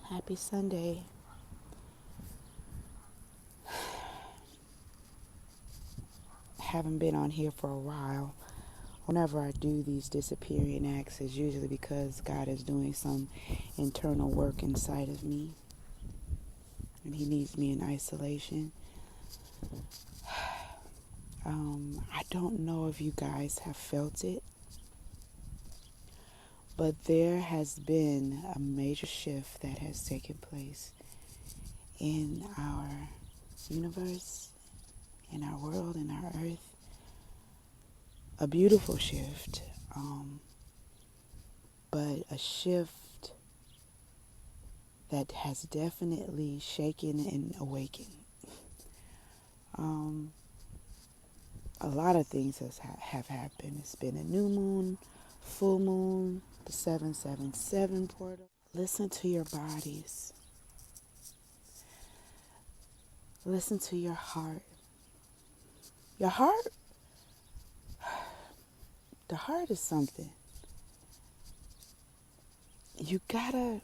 Happy Sunday. Haven't been on here for a while. Whenever I do these disappearing acts, it's usually because God is doing some internal work inside of me. And He needs me in isolation. I don't know if you guys have felt it, but there has been a major shift that has taken place in our universe, in our world, in our earth. A beautiful shift, but a shift that has definitely shaken and awakened. A lot of things have happened. It's been a new moon, full moon, the 777 portal. Listen to your bodies. Listen to your heart. Your heart, the heart is something. You gotta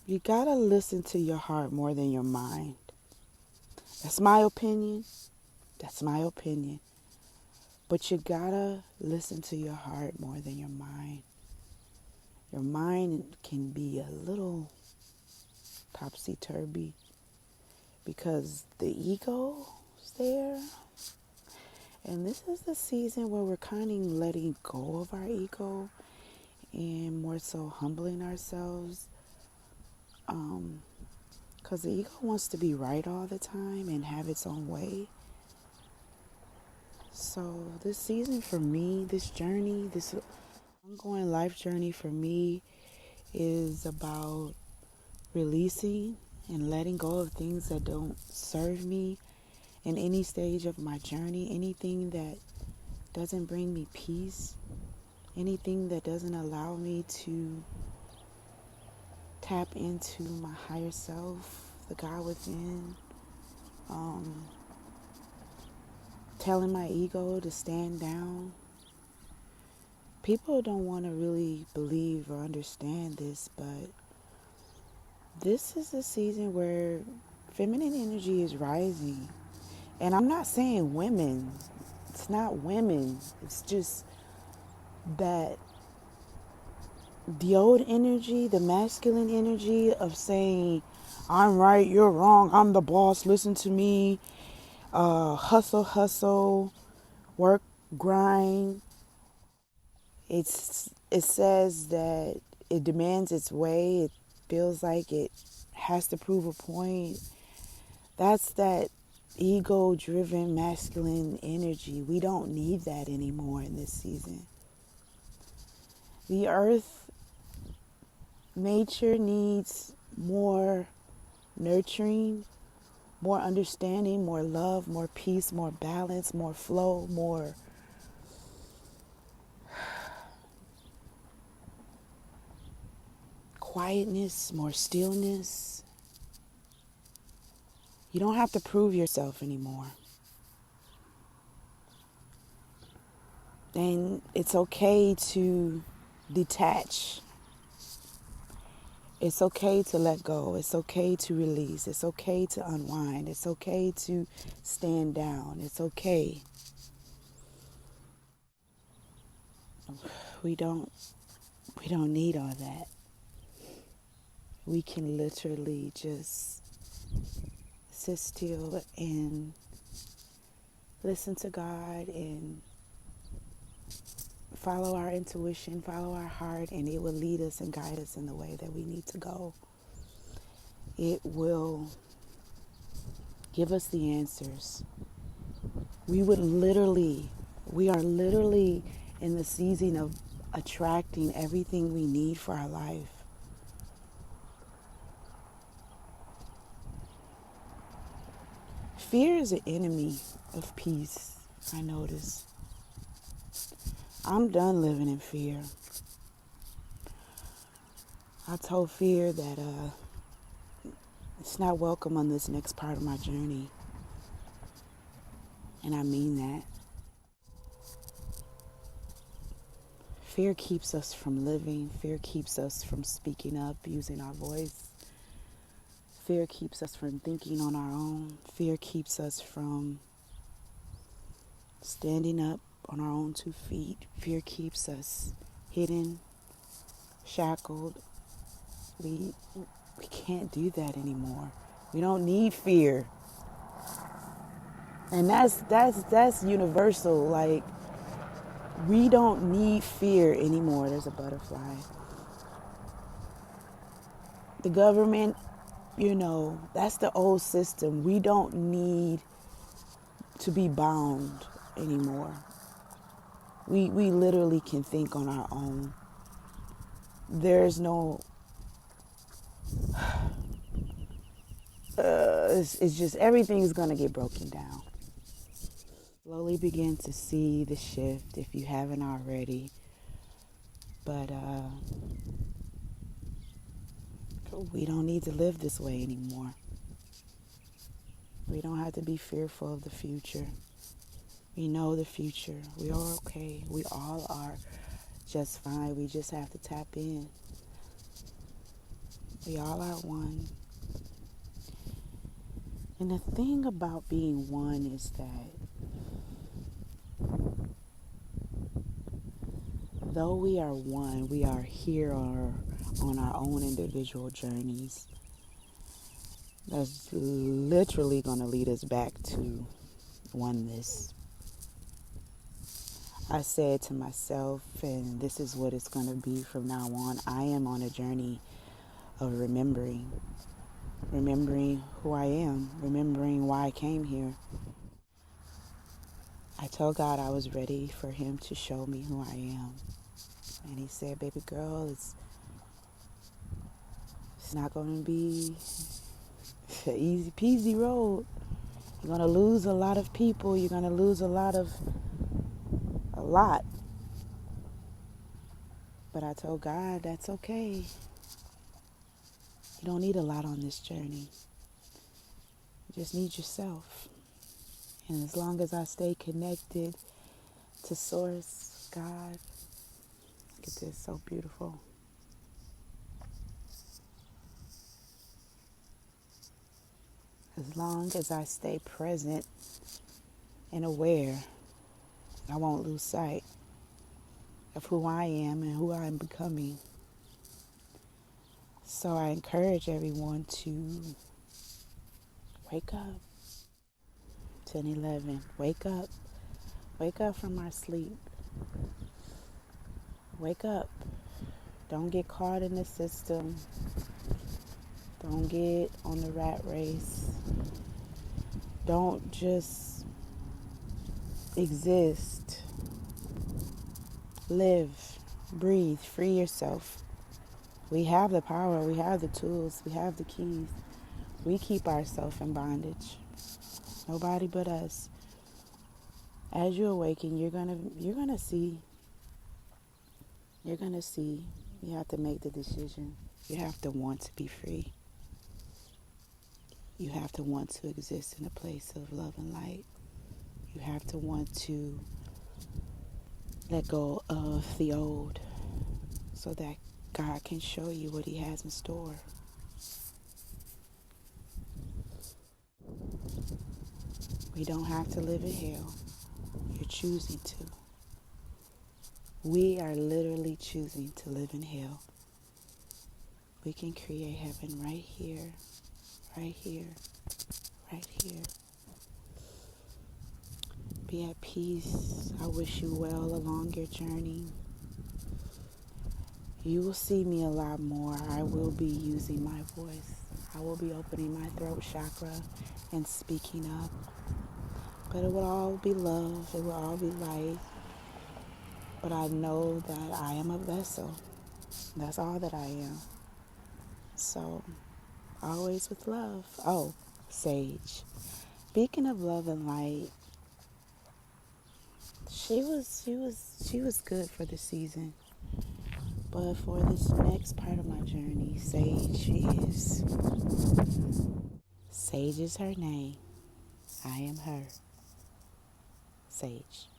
listen to your heart more than your mind. That's my opinion. But you gotta listen to your heart more than your mind. Your mind can be a little topsy-turvy because the ego is there. And this is the season where we're kind of letting go of our ego and more so humbling ourselves. Because the ego wants to be right all the time and have its own way. So this season for me, this journey, this ongoing life journey for me is about releasing and letting go of things that don't serve me in any stage of my journey, anything that doesn't bring me peace, anything that doesn't allow me to tap into my higher self, the God within, telling my ego to stand down. People don't want to really believe or understand this, but this is a season where feminine energy is rising. And I'm not saying women. It's not women. It's just that the old energy, the masculine energy of saying, I'm right, you're wrong, I'm the boss, listen to me, hustle, work, grind. It says that it demands its way. It feels like it has to prove a point. That's that ego-driven masculine energy. We don't need that anymore in this season. The earth, nature needs more nurturing, more understanding, more love, more peace, more balance, more flow, more quietness, more stillness. You don't have to prove yourself anymore. And it's okay to detach. It's okay to let go. It's okay to release. It's okay to unwind. It's okay to stand down. It's okay. We don't need all that. We can literally just sit still and listen to God and follow our intuition, follow our heart, and it will lead us and guide us in the way that we need to go. It will give us the answers. We are literally in the season of attracting everything we need for our life. Fear is an enemy of peace, I notice. I'm done living in fear. I told fear that it's not welcome on this next part of my journey. And I mean that. Fear keeps us from living. Fear keeps us from speaking up, using our voice. Fear keeps us from thinking on our own. Fear keeps us from standing up on our own 2 feet. Fear keeps us hidden, shackled. We can't do that anymore. We don't need fear. And that's universal. Like, we don't need fear anymore. There's a butterfly. The government, that's the old system. We don't need to be bound anymore. We literally can think on our own. There's no it's just everything's gonna get broken down. Slowly begin to see the shift if you haven't already. But we don't need to live this way anymore. We don't have to be fearful of the future. We know the future. We are okay. We all are just fine. We just have to tap in. We all are one. And the thing about being one is that though we are one, we are here on our own individual journeys. That's literally going to lead us back to oneness. I said to myself, and this is what it's going to be from now on, I am on a journey of remembering who I am, remembering why I came here. I told God I was ready for him to show me who I am. And he said, baby girl, it's not going to be an easy peasy road. You're going to lose a lot of people. You're going to lose a lot. But I told God, that's okay. You don't need a lot on this journey. You just need yourself. And as long as I stay connected to Source, God, look at this, so beautiful. As long as I stay present and aware, I won't lose sight of who I am and who I'm becoming. So I encourage everyone to wake up. 10:11. Wake up. Wake up from our sleep. Wake up. Don't get caught in the system. Don't get on the rat race. Don't just exist. Live. Breathe. Free yourself. We have the power. We have the tools. We have the keys. We keep ourselves in bondage. Nobody but us. As you awaken, you're gonna see. You're gonna see. You have to make the decision. You have to want to be free. You have to want to exist in a place of love and light. You have to want to let go of the old so that God can show you what he has in store. We don't have to live in hell. You're choosing to. We are literally choosing to live in hell. We can create heaven right here, right here, right here. Be at peace. I wish you well along your journey. You will see me a lot more. I will be using my voice. I will be opening my throat chakra and speaking up. But it will all be love. It will all be light. But I know that I am a vessel. That's all that I am. So, always with love. Oh, Sage. Speaking of love and light, she was good for the season. But for this next part of my journey, Sage is her name. I am her. Sage.